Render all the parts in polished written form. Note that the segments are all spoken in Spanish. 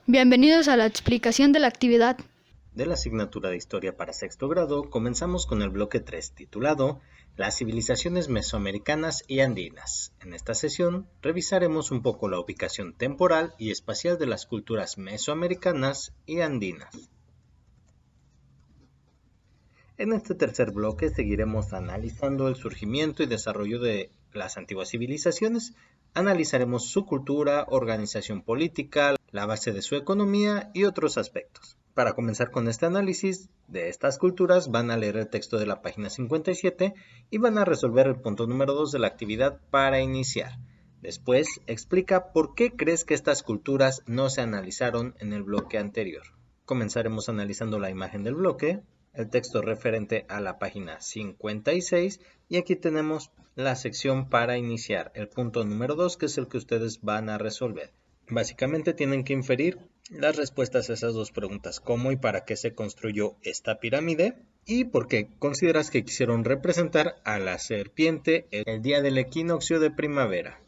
Bienvenidos a la explicación de la actividad. De la asignatura de Historia para sexto grado, comenzamos con el bloque 3, titulado Las civilizaciones mesoamericanas y andinas. En esta sesión, revisaremos un poco la ubicación temporal y espacial de las culturas mesoamericanas y andinas. En este tercer bloque seguiremos analizando el surgimiento y desarrollo de las antiguas civilizaciones. Analizaremos su cultura, organización política, la base de su economía y otros aspectos. Para comenzar con este análisis de estas culturas, van a leer el texto de la página 57 y van a resolver el punto número 2 de la actividad para iniciar. Después, explica por qué crees que estas culturas no se analizaron en el bloque anterior. Comenzaremos analizando la imagen del bloque, el texto referente a la página 56 y aquí tenemos la sección para iniciar, el punto número 2 que es el que ustedes van a resolver. Básicamente tienen que inferir las respuestas a esas dos preguntas: cómo y para qué se construyó esta pirámide y por qué consideras que quisieron representar a la serpiente el día del equinoccio de primavera.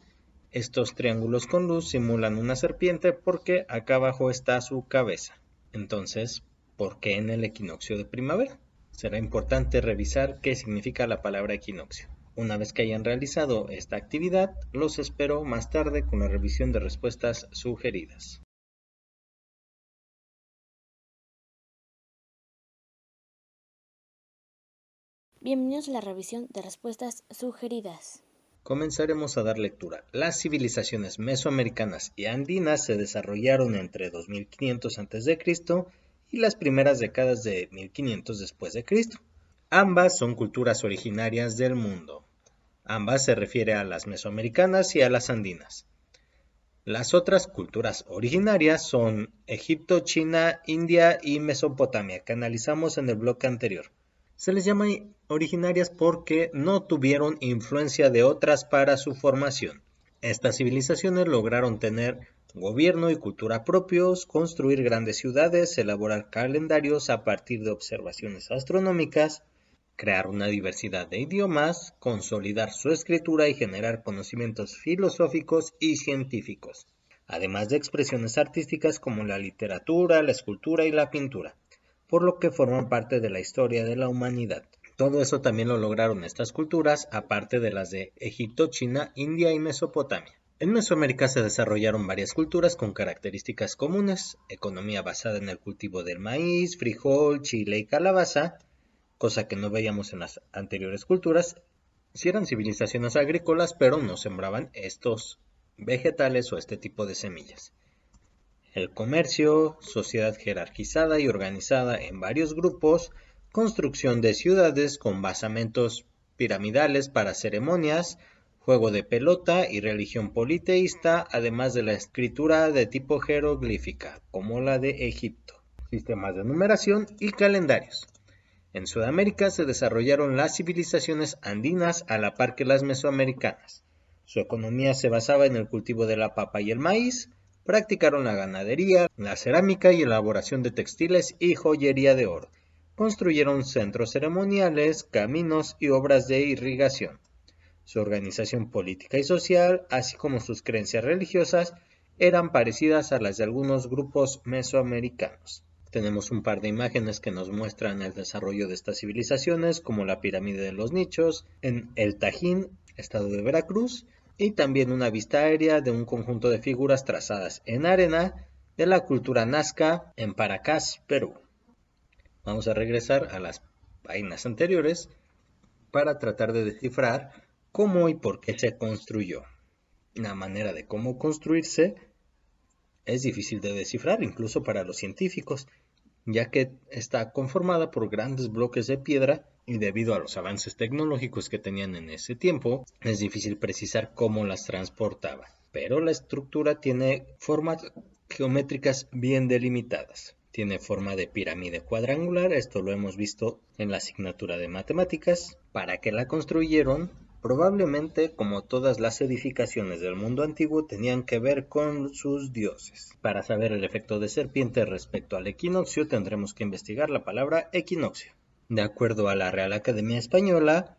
Estos triángulos con luz simulan una serpiente porque acá abajo está su cabeza. Entonces, ¿por qué en el equinoccio de primavera? Será importante revisar qué significa la palabra equinoccio. Una vez que hayan realizado esta actividad, los espero más tarde con la revisión de respuestas sugeridas. Bienvenidos a la revisión de respuestas sugeridas. Comenzaremos a dar lectura. Las civilizaciones mesoamericanas y andinas se desarrollaron entre 2500 a.C. y las primeras décadas de 1500 después de Cristo. Ambas son culturas originarias del mundo. Ambas se refiere a las mesoamericanas y a las andinas. Las otras culturas originarias son Egipto, China, India y Mesopotamia, que analizamos en el bloque anterior. Se les llama originarias porque no tuvieron influencia de otras para su formación. Estas civilizaciones lograron tener gobierno y cultura propios, construir grandes ciudades, elaborar calendarios a partir de observaciones astronómicas, crear una diversidad de idiomas, consolidar su escritura y generar conocimientos filosóficos y científicos, además de expresiones artísticas como la literatura, la escultura y la pintura, por lo que forman parte de la historia de la humanidad. Todo eso también lo lograron estas culturas, aparte de las de Egipto, China, India y Mesopotamia. En Mesoamérica se desarrollaron varias culturas con características comunes: economía basada en el cultivo del maíz, frijol, chile y calabaza, cosa que no veíamos en las anteriores culturas. Sí eran civilizaciones agrícolas, pero no sembraban estos vegetales o este tipo de semillas. El comercio, sociedad jerarquizada y organizada en varios grupos, construcción de ciudades con basamentos piramidales para ceremonias, juego de pelota y religión politeísta, además de la escritura de tipo jeroglífica, como la de Egipto, sistemas de numeración y calendarios. En Sudamérica se desarrollaron las civilizaciones andinas a la par que las mesoamericanas. Su economía se basaba en el cultivo de la papa y el maíz, practicaron la ganadería, la cerámica y elaboración de textiles y joyería de oro. Construyeron centros ceremoniales, caminos y obras de irrigación. Su organización política y social, así como sus creencias religiosas, eran parecidas a las de algunos grupos mesoamericanos. Tenemos un par de imágenes que nos muestran el desarrollo de estas civilizaciones, como la pirámide de los nichos en El Tajín, estado de Veracruz, y también una vista aérea de un conjunto de figuras trazadas en arena de la cultura Nazca en Paracas, Perú. Vamos a regresar a las páginas anteriores para tratar de descifrar cómo y por qué se construyó. La manera de cómo construirse es difícil de descifrar, incluso para los científicos, ya que está conformada por grandes bloques de piedra y debido a los avances tecnológicos que tenían en ese tiempo, es difícil precisar cómo las transportaban. Pero la estructura tiene formas geométricas bien delimitadas. Tiene forma de pirámide cuadrangular, esto lo hemos visto en la asignatura de matemáticas. ¿Para qué la construyeron? Probablemente, como todas las edificaciones del mundo antiguo, tenían que ver con sus dioses. Para saber el efecto de serpiente respecto al equinoccio, tendremos que investigar la palabra equinoccio. De acuerdo a la Real Academia Española,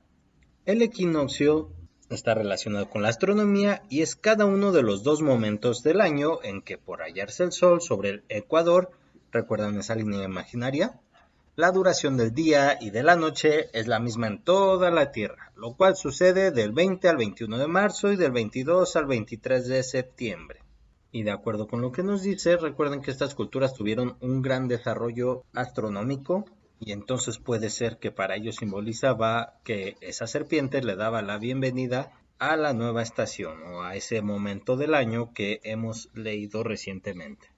el equinoccio Está relacionado con la astronomía y es cada uno de los 2 momentos del año en que, por hallarse el Sol sobre el ecuador, ¿recuerdan esa línea imaginaria? La duración del día y de la noche es la misma en toda la Tierra, lo cual sucede del 20 al 21 de marzo y del 22 al 23 de septiembre. Y de acuerdo con lo que nos dice, recuerden que estas culturas tuvieron un gran desarrollo astronómico y entonces puede ser que para ellos simbolizaba que esa serpiente le daba la bienvenida a la nueva estación o a ese momento del año que hemos leído recientemente.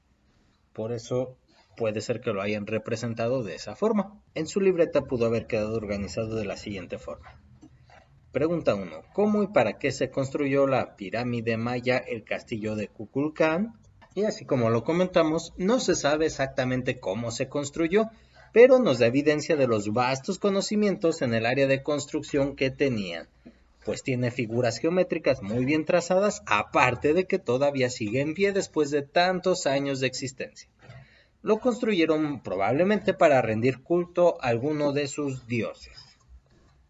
Por eso puede ser que lo hayan representado de esa forma. En su libreta pudo haber quedado organizado de la siguiente forma. Pregunta 1. ¿Cómo y para qué se construyó la pirámide maya, el castillo de Kukulcán? Y así como lo comentamos, no se sabe exactamente cómo se construyó, pero nos da evidencia de los vastos conocimientos en el área de construcción que tenían, pues tiene figuras geométricas muy bien trazadas, aparte de que todavía sigue en pie después de tantos años de existencia. Lo construyeron probablemente para rendir culto a alguno de sus dioses.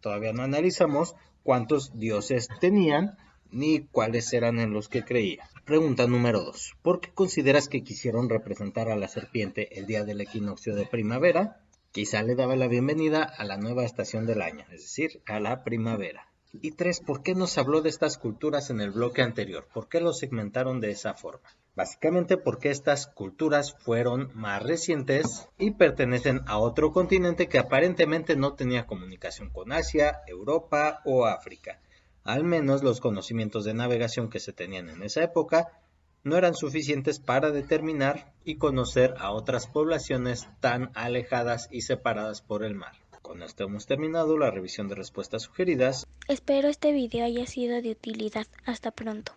Todavía no analizamos cuántos dioses tenían ni cuáles eran en los que creían. Pregunta número 2. ¿Por qué consideras que quisieron representar a la serpiente el día del equinoccio de primavera? Quizá le daba la bienvenida a la nueva estación del año, es decir, a la primavera. Y 3. ¿Por qué nos habló de estas culturas en el bloque anterior? ¿Por qué lo segmentaron de esa forma? Básicamente porque estas culturas fueron más recientes y pertenecen a otro continente que aparentemente no tenía comunicación con Asia, Europa o África. Al menos los conocimientos de navegación que se tenían en esa época no eran suficientes para determinar y conocer a otras poblaciones tan alejadas y separadas por el mar. Con esto hemos terminado la revisión de respuestas sugeridas. Espero este video haya sido de utilidad. Hasta pronto.